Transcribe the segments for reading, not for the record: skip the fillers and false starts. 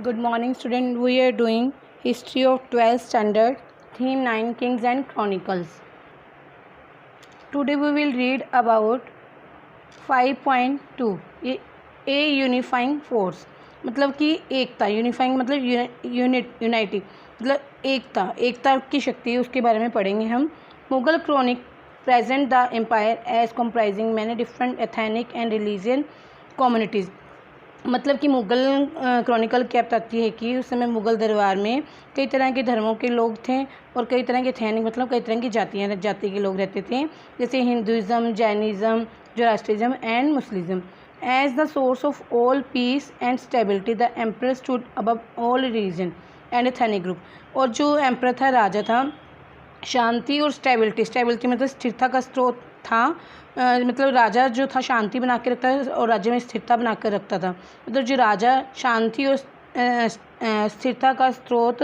Good morning, student. We are doing History of 12th Standard, Theme 9 Kings and Chronicles. Today we will read about 5.2 A Unifying Force. मतलब कि एकता. Unifying मतलब unity मतलब एकता की शक्ति, उसके बारे में पढ़ेंगे हम. Mughal chronicle present the empire as comprising many different ethnic and religion communities. मतलब कि मुग़ल क्रॉनिकल क्या बताती है कि उस समय मुग़ल दरबार में कई तरह के धर्मों के लोग थे और कई तरह के थे, मतलब कई तरह की जाति के लोग रहते थे, जैसे Hinduism, Jainism, Zoroastrianism and Muslim. As the source of all peace and stability the emperor stood above all religion and ethnic group. और जो एम्परर था, राजा था, शांति और स्टेबिलिटी मतलब स्थिरता का स्रोत था. मतलब राजा जो था शांति बना के रखता था और राज्य में स्थिरता बना कर रखता था. मतलब जो राजा शांति और स्थिरता का स्रोत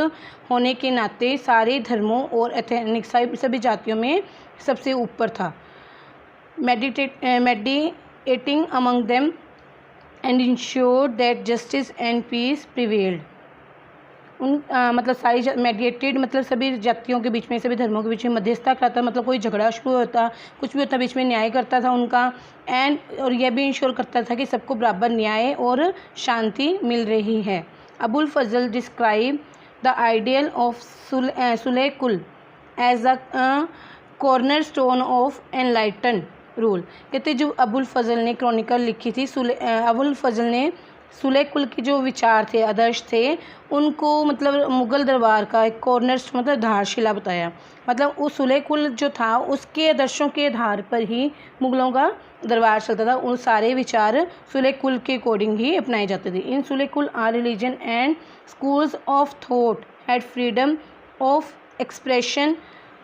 होने के नाते सारे धर्मों और एथनिक सभी जातियों में सबसे ऊपर था. Mediating among them and ensure that justice and peace prevailed. मतलब सारी मेडिएटेड मतलब सभी जातियों के बीच में, सभी धर्मों के बीच में मध्यस्थता करता, मतलब कोई झगड़ा शुरू होता, कुछ भी होता, बीच में न्याय करता था उनका. और यह भी इंश्योर करता था कि सबको बराबर न्याय और शांति मिल रही है. Abul Fazl describe the ideal of sulh-i-kul as a cornerstone of enlightened rule. कहते जो अबुल फजल ने क्रॉनिकल लिखी थी, अबुल फजल ने सुलेकुल के जो विचार थे, आदर्श थे, उनको मतलब मुग़ल दरबार का एक कॉर्नर मतलब आधारशिला बताया. मतलब उस सुलेकुल जो था उसके आदर्शों के आधार पर ही मुग़लों का दरबार चलता था. उन सारे विचार सुलेकुल के अकॉर्डिंग ही अपनाए जाते थे. In sulh-i-kul are religion and schools of thought had freedom of expression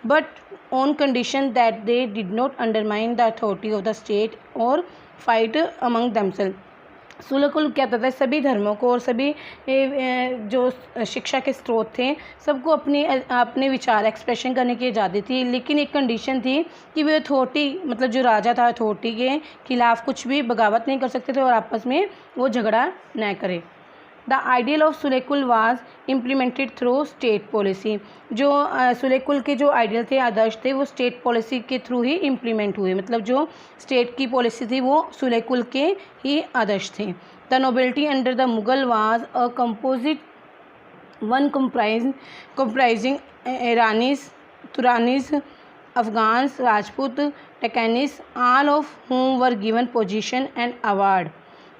but on condition that they did not undermine the authority of the state और फाइट अमंग देमसेल्फ. सुलेकुल क्या कहता है, सभी धर्मों को और सभी जो शिक्षा के स्रोत थे सबको अपने विचार एक्सप्रेशन करने की आज़ादी थी, लेकिन एक कंडीशन थी कि वे अथॉरिटी मतलब जो राजा था अथॉरिटी के खिलाफ कुछ भी बगावत नहीं कर सकते थे और आपस में वो झगड़ा न करें. The ideal of sulh-i-kul was implemented through state policy. जो सुलेकुल के जो आइडियल थे, आदर्श थे, वो स्टेट पॉलिसी के थ्रू ही इम्प्लीमेंट हुए. मतलब जो स्टेट की पॉलिसी थी वो सुलेकुल के ही आदर्श थे. The nobility under the Mughal was a composite one comprising Iranis, Turanis, Afghans, Rajput, Deccanis, all of whom were given position and award.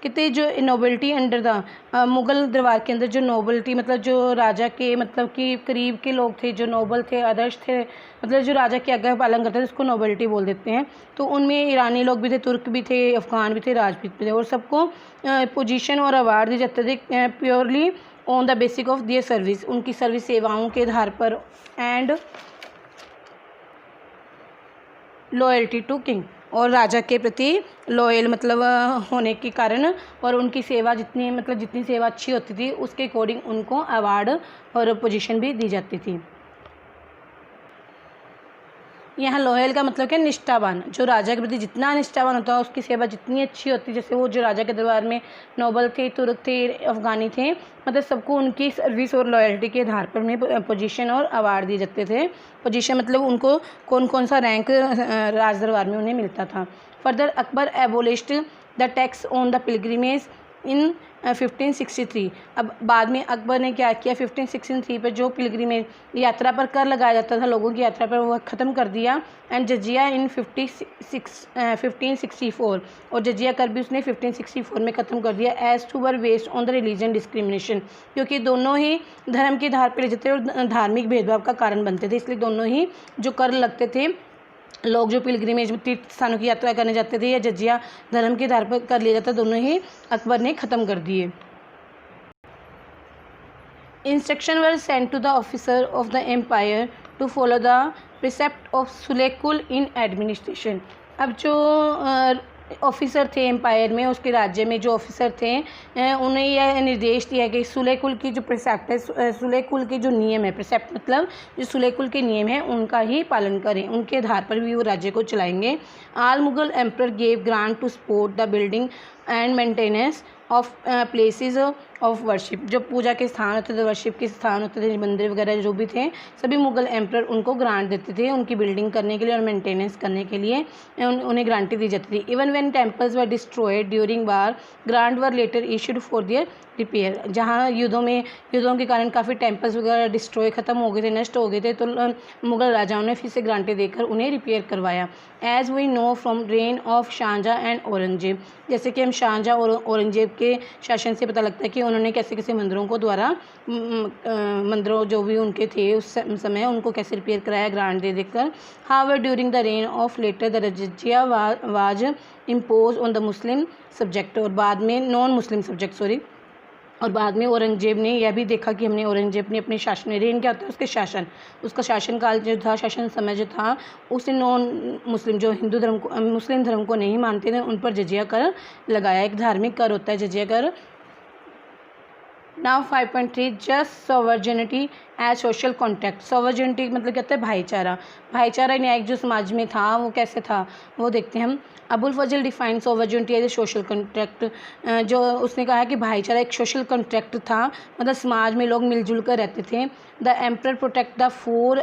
कहते जो नोबलिटी अंडर द मुग़ल दरबार के अंदर जो नोबलिटी मतलब जो राजा के मतलब कि करीब के लोग थे, जो नोबल थे, आदर्श थे, मतलब जो राजा की आज्ञा पालन करते थे, उसको नोबलिटी बोल देते हैं. तो उनमें ईरानी लोग भी थे, तुर्क भी थे, अफ़गान भी थे, राजपूत भी थे, और सबको पोजीशन और अवार्ड दिए जाते थे purely on the basic of their service, उनकी सर्विस सेवाओं के आधार पर, एंड लॉयल्टी टू किंग, और राजा के प्रति लॉयल मतलब होने के कारण, और उनकी सेवा जितनी सेवा अच्छी होती थी उसके अकॉर्डिंग उनको अवार्ड और पोजीशन भी दी जाती थी. यहाँ लॉयल का मतलब क्या, निष्ठावान. जो राजा के प्रति जितना निष्ठावान होता है, उसकी सेवा जितनी अच्छी होती है, जैसे वो जो राजा के दरबार में नोबल थे, तुर्क थे, अफ़गानी थे, मतलब सबको उनकी सर्विस और लॉयल्टी के आधार पर उन्हें पोजीशन और अवार्ड दिए जाते थे. पोजीशन मतलब उनको कौन कौन सा रैंक राज दरबार में उन्हें मिलता था. Further Akbar abolished the tax on the pilgrimage in 1563. अब बाद में अकबर ने क्या किया, 1563 पर जो पिलग्रिमेज यात्रा पर कर लगाया जाता था लोगों की यात्रा पर, वह ख़त्म कर दिया. एंड जजिया इन 1564, और जजिया कर भी उसने 1564 में ख़त्म कर दिया. As to were based on the religion discrimination, क्योंकि दोनों ही धर्म के आधार पर जाते और धार्मिक भेदभाव का कारण बनते थे, इसलिए दोनों ही जो कर लगते थे, लोग जो पिलग्रिमेज में तीर्थ स्थानों की यात्रा करने जाते थे या जजिया धर्म के आधार पर कर लिया जाता, दोनों ही अकबर ने ख़त्म कर दिए. Instruction were sent to the officer of the empire to follow the precept of sulh-i-kul in administration. अब जो ऑफिसर थे एम्पायर में, उसके राज्य में जो ऑफिसर थे, उन्हें यह निर्देश दिया कि सुलेकुल की जो प्रिसेप्ट है, सुलेकुल के जो नियम है, प्रिसेप्ट मतलब जो सुलेकुल के नियम हैं उनका ही पालन करें, उनके आधार पर भी वो राज्य को चलाएंगे. All Mughal emperor gave grant to support the building and maintenance of places of worship, जो पूजा के स्थान होते थे, वर्शिप के स्थान होते थे, मंदिर वगैरह जो भी थे, सभी मुगल एम्पर उनको ग्रांट देते थे उनकी बिल्डिंग करने के लिए और मेंटेनेंस करने के लिए उन्हें ग्रांटें दी जाती थी। Even when temples were destroyed during war, grant were later issued for their repair. जहाँ युद्धों के कारण काफ़ी टेम्पल्स वगैरह डिस्ट्रॉय ख़त्म हो गए थे, नष्ट हो गए थे, तो मुगल राजाओं ने फिर से ग्रांटें देकर उन्हें रिपेयर करवाया। As we know from reign of Shahjahan and Aurangzeb, जैसे कि हम शाहजहाँ और औरंगजेब के शासन से पता लगता है कि उन्होंने कैसे कैसे मंदिरों को द्वारा मंदिरों जो भी उनके थे उस समय उनको कैसे रिपेयर कराया ग्रांट दे देकर। However during the reign of later the रजिया was impose on the Muslim subject, और बाद में नॉन मुस्लिम सब्जेक्ट सॉरी, और बाद में औरंगजेब ने यह भी देखा कि हमने औरंगजेब ने अपने शासन, रेन क्या होता है उसके शासन, उसका शासनकाल जो था, शासन समय जो था, उसे नॉन मुस्लिम जो हिंदू धर्म को मुस्लिम धर्म को नहीं मानते थे उन पर जजिया कर लगाया। एक धार्मिक कर होता है जजिया कर। Now 5.3 just sovereignty as social contract. Sovereignty मतलब क्या होता है? भाईचारा। भाईचारा न्यायिक जो समाज में था वो कैसे था वो देखते हैं हम। Abul Fazl define sovereignty as a social contract, जो उसने कहा कि भाईचारा एक सोशल कॉन्ट्रैक्ट था, मतलब समाज में लोग मिलजुल कर रहते थे। The emperor protect the 4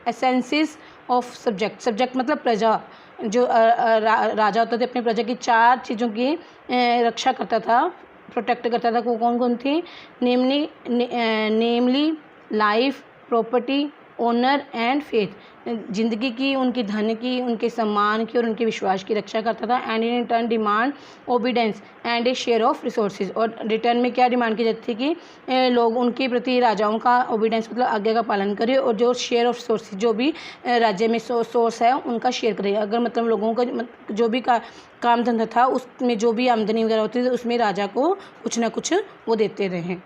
essences of subject. Subject मतलब प्रजा, जो राजा होता थे अपनी प्रजा की 4 चीज़ों की रक्षा करता था, प्रोटेक्ट करता था। वो कौन कौन थी? Namely life, property, honour and faith. ज़िंदगी की, उनकी धन की, उनके सम्मान की और उनके विश्वास की रक्षा करता था। And in return demand obedience and a share of resources, और रिटर्न में क्या डिमांड की जाती थी कि लोग उनके प्रति राजाओं का ओबीडेंस मतलब आज्ञा का पालन करें, और जो शेयर ऑफ रिसोर्सेज जो भी राज्य में सोर्स है उनका शेयर करें। अगर मतलब लोगों का जो भी काम धंधा था उसमें जो भी आमदनी वगैरह होती थी उसमें राजा को कुछ ना कुछ वो देते रहे।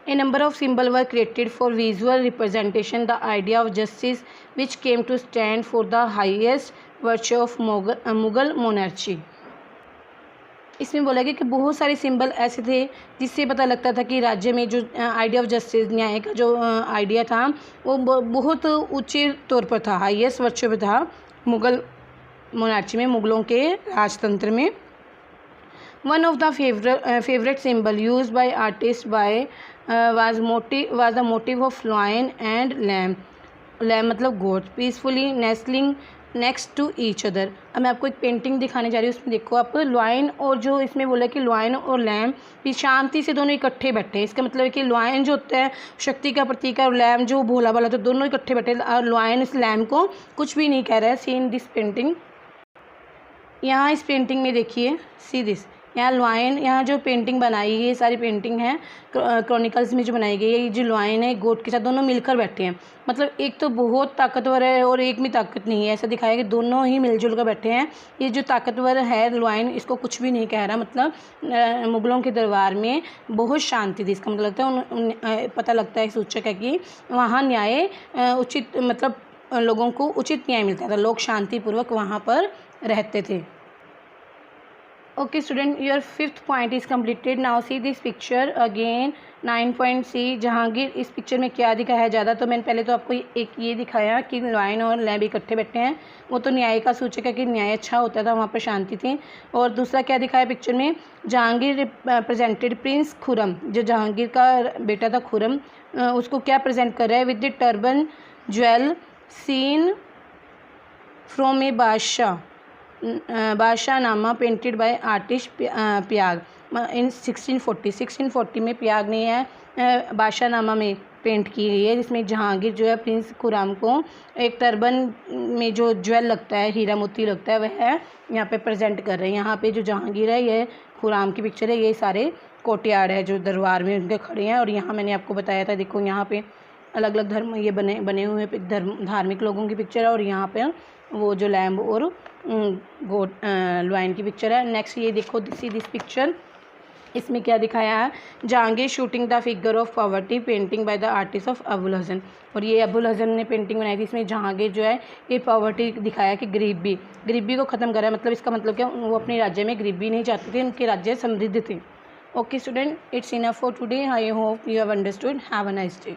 A number of symbols were created for visual representation the idea of justice, which came to stand for the highest virtue of Mughal monarchy. इसमें बोला गया कि बहुत सारे सिंबल ऐसे थे जिससे पता लगता था कि राज्य में जो आइडिया ऑफ जस्टिस, न्याय का जो आइडिया था वो बहुत ऊंचे तौर पर था, हाईएस्ट वर्चू पे था मुग़ल मोनार्ची में, मुग़लों के राजतंत्र में। One of the favourite symbol use by artist by was the motive of lion and lamb. Lamb मतलब goat, peacefully nestling next to each other. अब मैं आपको एक पेंटिंग दिखाने जा रही हूँ, उसमें देखो आप लॉयन, और जो इसमें बोला कि लॉयन और लैम भी शांति से दोनों इकट्ठे बैठे हैं। इसका मतलब है कि लॉयन जो होता है शक्ति का प्रतीक है और लैम जो भोला भाला, तो दोनों इकट्ठे बैठे हैं और लॉयन इस लैम को कुछ भी नहीं कह रहा है। सी इन दिस पेंटिंग, यहाँ इस पेंटिंग में देखिए, सी दिस, यहाँ लॉयन, यहाँ जो पेंटिंग बनाई गई, ये सारी पेंटिंग है क्रॉनिकल्स में जो बनाई गई है, ये जो लॉयन है गोट के साथ दोनों मिलकर बैठे हैं। मतलब एक तो बहुत ताकतवर है और एक में ताकत नहीं है, ऐसा दिखाया कि दोनों ही मिलजुल कर बैठे हैं। ये जो ताकतवर है लॉयन, इसको कुछ भी नहीं कह रहा, मतलब मुग़लों के दरबार में बहुत शांति थी। इसका मतलब लगता है पता लगता है, सूचक है कि वहाँ न्याय उचित, मतलब लोगों को उचित न्याय मिलता था, लोग शांतिपूर्वक वहाँ पर रहते थे। Okay student, your 5th point is completed. Now see this picture again. 9.C Jahangir. इस पिक्चर में क्या दिखाया है ज़्यादा, तो मैंने पहले तो आपको एक ये दिखाया कि लॉयन और लैम इकट्ठे बैठे हैं, वो तो न्याय का सूचक है कि न्याय अच्छा होता था, वहाँ पर शांति थी। और दूसरा क्या दिखाया पिक्चर में, जहांगीर रिप्रेजेंटेड प्रिंस खुरम, जो जहांगीर का बेटा था खुरम, उसको क्या प्रेजेंट कर रहा है, with the turban jewel seen from a Badshahnama painted by artist Payag in 1640 में प्याग ने यह बादशाहनामा में पेंट की गई है, जिसमें जहांगीर जो है प्रिंस खुराम को एक टर्बन में जो ज्वेल लगता है, हीरा मोती लगता है, वह है यहाँ पे प्रेजेंट कर रहे हैं। यहाँ पे जो जहांगीर है ये खुराम की पिक्चर है, ये सारे कोर्टयार्ड है जो दरबार में उनके खड़े हैं। और यहाँ मैंने आपको बताया था, देखो यहाँ पे अलग अलग धर्म ये बने हुए धार्मिक लोगों की पिक्चर है, और यहाँ पे वो जो लैम्ब और गोट लॉयन की पिक्चर है। नेक्स्ट ये देखो, दिस पिक्चर, इसमें क्या दिखाया है, Jahangir shooting the figure of poverty painting by the artist of Abul Hasan. और ये अबुल हसन ने पेंटिंग बनाई थी, इसमें जहांगीर जो है ये पॉवर्टी दिखाया कि गरीबी को ख़त्म करा है। मतलब इसका मतलब क्या, वो अपने राज्य में गरीबी नहीं चाहते थे, उनके राज्य समृद्ध थे। Okay student, it's enough for today. I hope you have understood. Have a nice day.